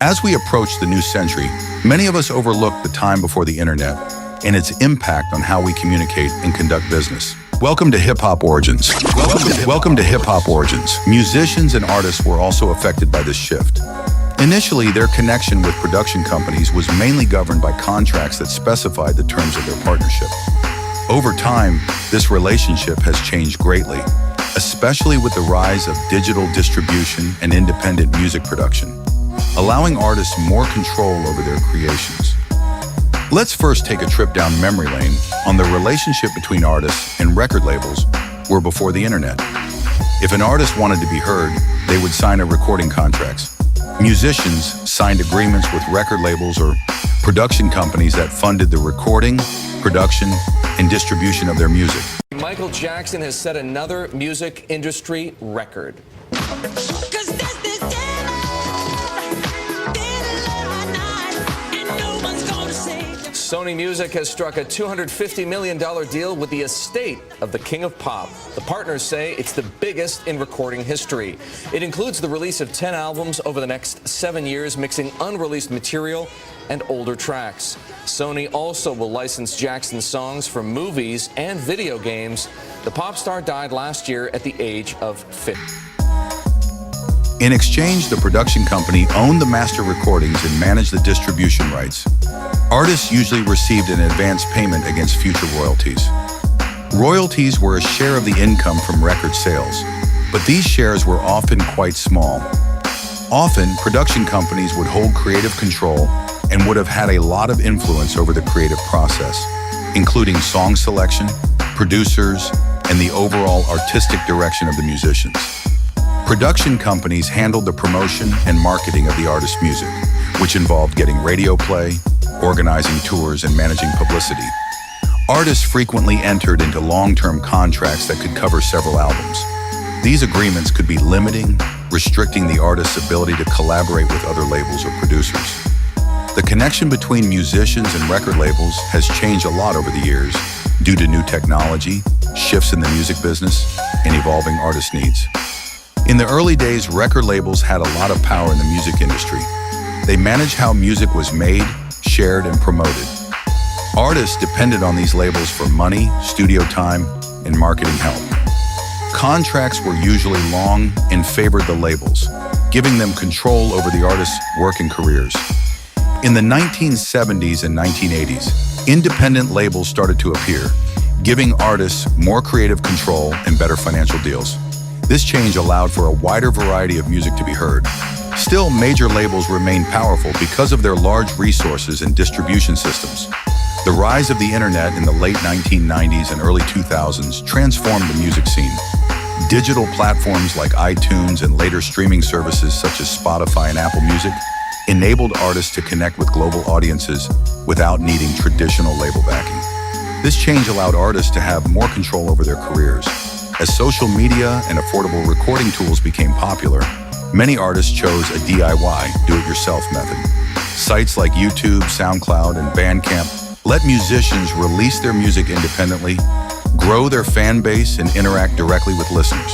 As we approach the new century, many of us overlook the time before the internet and its impact on how we communicate and conduct business. Welcome to HipHop Origins. Welcome to HipHop Origins. Musicians and artists were also affected by this shift. Initially, their connection with production companies was mainly governed by contracts that specified the terms of their partnership. Over time, this relationship has changed greatly, especially with the rise of digital distribution and independent music production, allowing artists more control over their creations. Let's first take a trip down memory lane on the relationship between artists and record labels were before the internet. If an artist wanted to be heard, they would sign a recording contracts. Musicians signed agreements with record labels or production companies that funded the recording, production, and distribution of their music. Michael Jackson has set another music industry record. Sony Music has struck a $250 million deal with the estate of the King of Pop. The partners say it's the biggest in recording history. It includes the release of 10 albums over the next 7 years, mixing unreleased material and older tracks. Sony also will license Jackson's songs for movies and video games. The pop star died last year at the age of 50. In exchange, the production company owned the master recordings and managed the distribution rights. Artists usually received an advance payment against future royalties. Royalties were a share of the income from record sales, but these shares were often quite small. Often, production companies would hold creative control and would have had a lot of influence over the creative process, including song selection, producers, and the overall artistic direction of the musicians. Production companies handled the promotion and marketing of the artist's music, which involved getting radio play, organizing tours, and managing publicity. Artists frequently entered into long-term contracts that could cover several albums. These agreements could be limiting, restricting the artist's ability to collaborate with other labels or producers. The connection between musicians and record labels has changed a lot over the years due to new technology, shifts in the music business, and evolving artist needs. In the early days, record labels had a lot of power in the music industry. They managed how music was made, shared, and promoted. Artists depended on these labels for money, studio time, and marketing help. Contracts were usually long and favored the labels, giving them control over the artists' work and careers. In the 1970s and 1980s, independent labels started to appear, giving artists more creative control and better financial deals. This change allowed for a wider variety of music to be heard. Still, major labels remained powerful because of their large resources and distribution systems. The rise of the internet in the late 1990s and early 2000s transformed the music scene. Digital platforms like iTunes and later streaming services such as Spotify and Apple Music enabled artists to connect with global audiences without needing traditional label backing. This change allowed artists to have more control over their careers. As social media and affordable recording tools became popular, many artists chose a DIY, do-it-yourself method. Sites like YouTube, SoundCloud, and Bandcamp let musicians release their music independently, grow their fan base, and interact directly with listeners.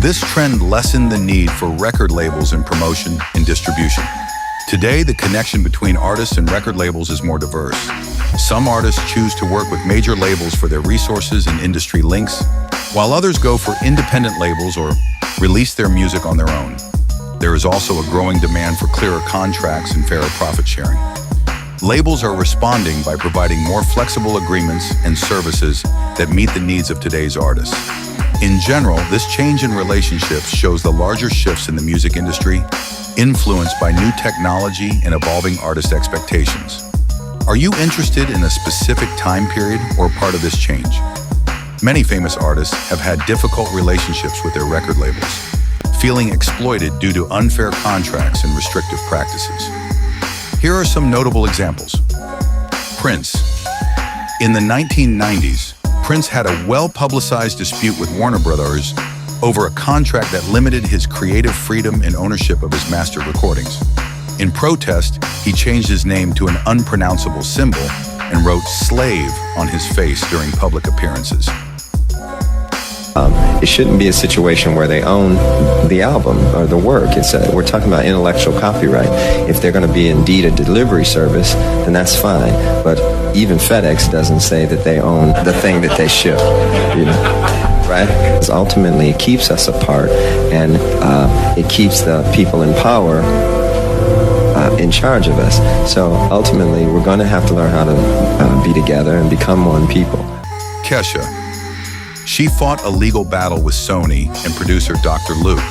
This trend lessened the need for record labels in promotion and distribution. Today, the connection between artists and record labels is more diverse. Some artists choose to work with major labels for their resources and industry links, while others go for independent labels or release their music on their own. There is also a growing demand for clearer contracts and fairer profit sharing. Labels are responding by providing more flexible agreements and services that meet the needs of today's artists. In general, this change in relationships shows the larger shifts in the music industry, influenced by new technology and evolving artist expectations. Are you interested in a specific time period or part of this change? Many famous artists have had difficult relationships with their record labels, feeling exploited due to unfair contracts and restrictive practices. Here are some notable examples. Prince. In the 1990s, Prince had a well-publicized dispute with Warner Brothers over a contract that limited his creative freedom and ownership of his master recordings. In protest, he changed his name to an unpronounceable symbol and wrote "slave" on his face during public appearances. It shouldn't be a situation where they own the album or the work. We're talking about intellectual copyright. If they're going to be indeed a delivery service, then that's fine. But even FedEx doesn't say that they own the thing that they ship, right? Because ultimately, it keeps us apart, and it keeps the people in power in charge of us. So ultimately, we're going to have to learn how to be together and become one people. Kesha. She fought a legal battle with Sony and producer Dr. Luke,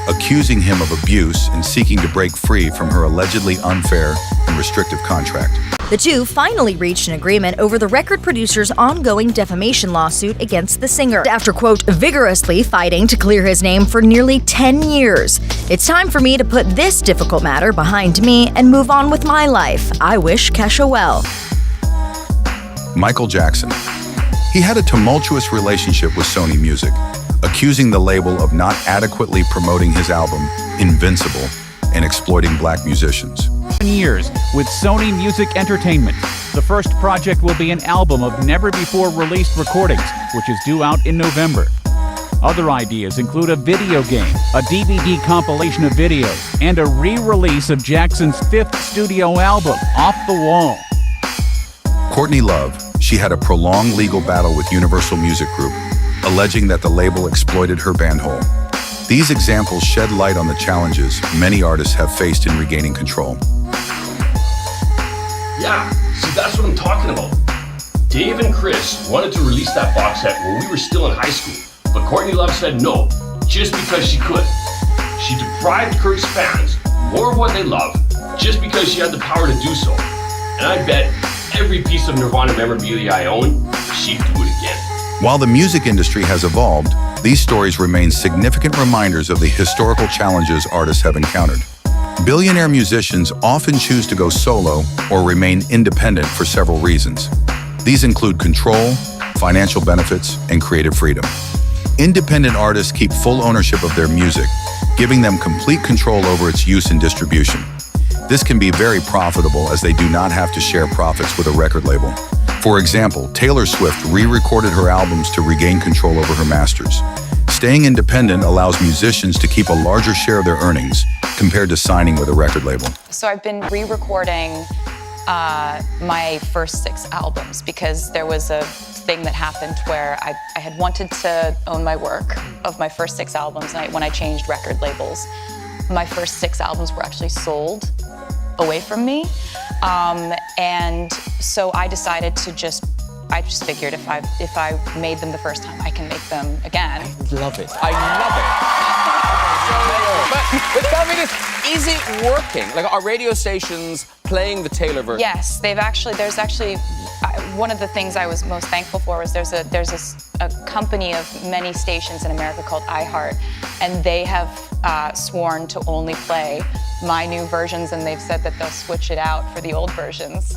accusing him of abuse and seeking to break free from her allegedly unfair and restrictive contract. The two finally reached an agreement over the record producer's ongoing defamation lawsuit against the singer, after, quote, vigorously fighting to clear his name for nearly 10 years. It's time for me to put this difficult matter behind me and move on with my life. I wish Kesha well. Michael Jackson. He had a tumultuous relationship with Sony Music, accusing the label of not adequately promoting his album, Invincible, and exploiting black musicians. Years with Sony Music Entertainment. The first project will be an album of never-before-released recordings, which is due out in November. Other ideas include a video game, a DVD compilation of videos, and a re-release of Jackson's 5th studio album, Off the Wall. Courtney Love. She had a prolonged legal battle with Universal Music Group, alleging that the label exploited her bandhole. These examples shed light on the challenges many artists have faced in regaining control. Yeah, see, that's what I'm talking about. Dave and Chris wanted to release that box set when we were still in high school, but Courtney Love said no, just because she could. She deprived Kurt's fans more of what they love, just because she had the power to do so. And I bet every piece of Nirvana memorabilia I own, she'd do it again. While the music industry has evolved, these stories remain significant reminders of the historical challenges artists have encountered. Billionaire musicians often choose to go solo or remain independent for several reasons. These include control, financial benefits, and creative freedom. Independent artists keep full ownership of their music, giving them complete control over its use and distribution. This can be very profitable as they do not have to share profits with a record label. For example, Taylor Swift re-recorded her albums to regain control over her masters. Staying independent allows musicians to keep a larger share of their earnings compared to signing with a record label. So I've been re-recording my first 6 albums because there was a thing that happened where I had wanted to own my work of my first 6 albums, and when I changed record labels, my first 6 albums were actually sold away from me. And so I decided to I just figured if I made them the first time, I can make them again. I love it. But tell me this, is it working? Like, are radio stations playing the Taylor version? Yes, there's actually, one of the things I was most thankful for was there's a company of many stations in America called iHeart, and they have sworn to only play my new versions, and they've said that they'll switch it out for the old versions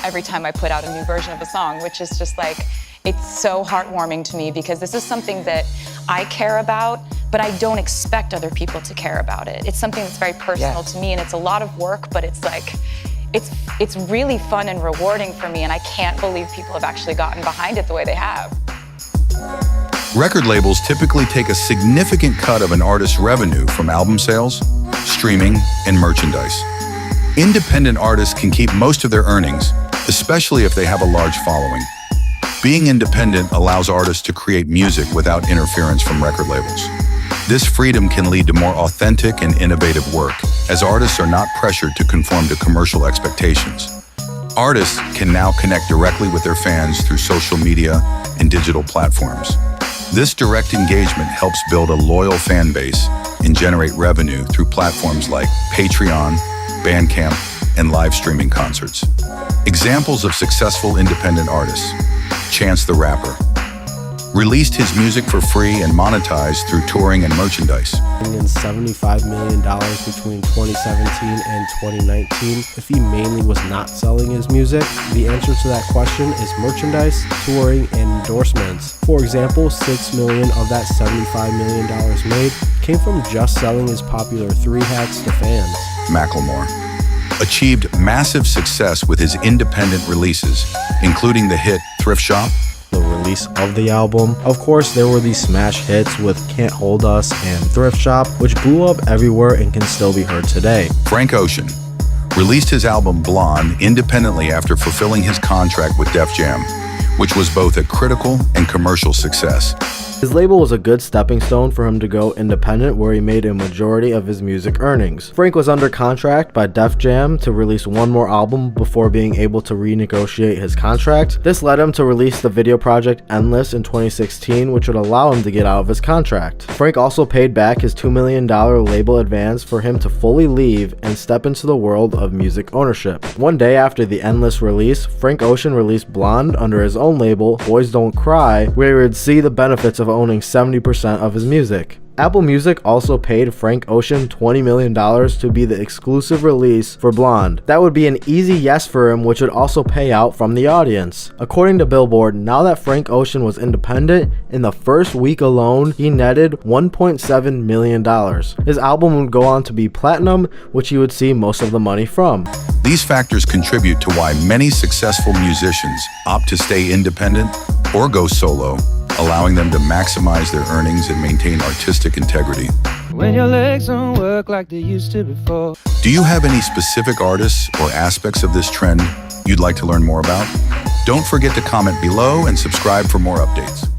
every time I put out a new version of a song, which is just like, it's so heartwarming to me because this is something that I care about, but I don't expect other people to care about it. It's something that's very personal to me, and it's a lot of work, but it's like, it's really fun and rewarding for me, and I can't believe people have actually gotten behind it the way they have. Record labels typically take a significant cut of an artist's revenue from album sales, streaming, and merchandise. Independent artists can keep most of their earnings, especially if they have a large following. Being independent allows artists to create music without interference from record labels. This freedom can lead to more authentic and innovative work, as artists are not pressured to conform to commercial expectations. Artists can now connect directly with their fans through social media and digital platforms. This direct engagement helps build a loyal fan base and generate revenue through platforms like Patreon, Bandcamp, and live streaming concerts. Examples of successful independent artists: Chance the Rapper released his music for free and monetized through touring and merchandise. In $75 million between 2017 and 2019, if he mainly was not selling his music, the answer to that question is merchandise, touring, and endorsements. For example, $6 million of that $75 million made came from just selling his popular 3 hats to fans. Macklemore achieved massive success with his independent releases, including the hit Thrift Shop. The release of the album. Of course, there were these smash hits with Can't Hold Us and Thrift Shop, which blew up everywhere and can still be heard today. Frank Ocean released his album Blonde independently after fulfilling his contract with Def Jam, which was both a critical and commercial success. His label was a good stepping stone for him to go independent, where he made a majority of his music earnings. Frank was under contract by Def Jam to release one more album before being able to renegotiate his contract. This led him to release the video project Endless in 2016, which would allow him to get out of his contract. Frank also paid back his $2 million label advance for him to fully leave and step into the world of music ownership. One day after the Endless release, Frank Ocean released Blonde under his own label, Boys Don't Cry, where he would see the benefits of owning 70% of his music. Apple Music also paid Frank Ocean $20 million to be the exclusive release for Blonde. That would be an easy yes for him, which would also pay out from the audience. According to Billboard, now that Frank Ocean was independent, in the first week alone, he netted $1.7 million. His album would go on to be platinum, which he would see most of the money from. These factors contribute to why many successful musicians opt to stay independent or go solo, allowing them to maximize their earnings and maintain artistic integrity. When your legs don't work like they used to before. Do you have any specific artists or aspects of this trend you'd like to learn more about? Don't forget to comment below and subscribe for more updates.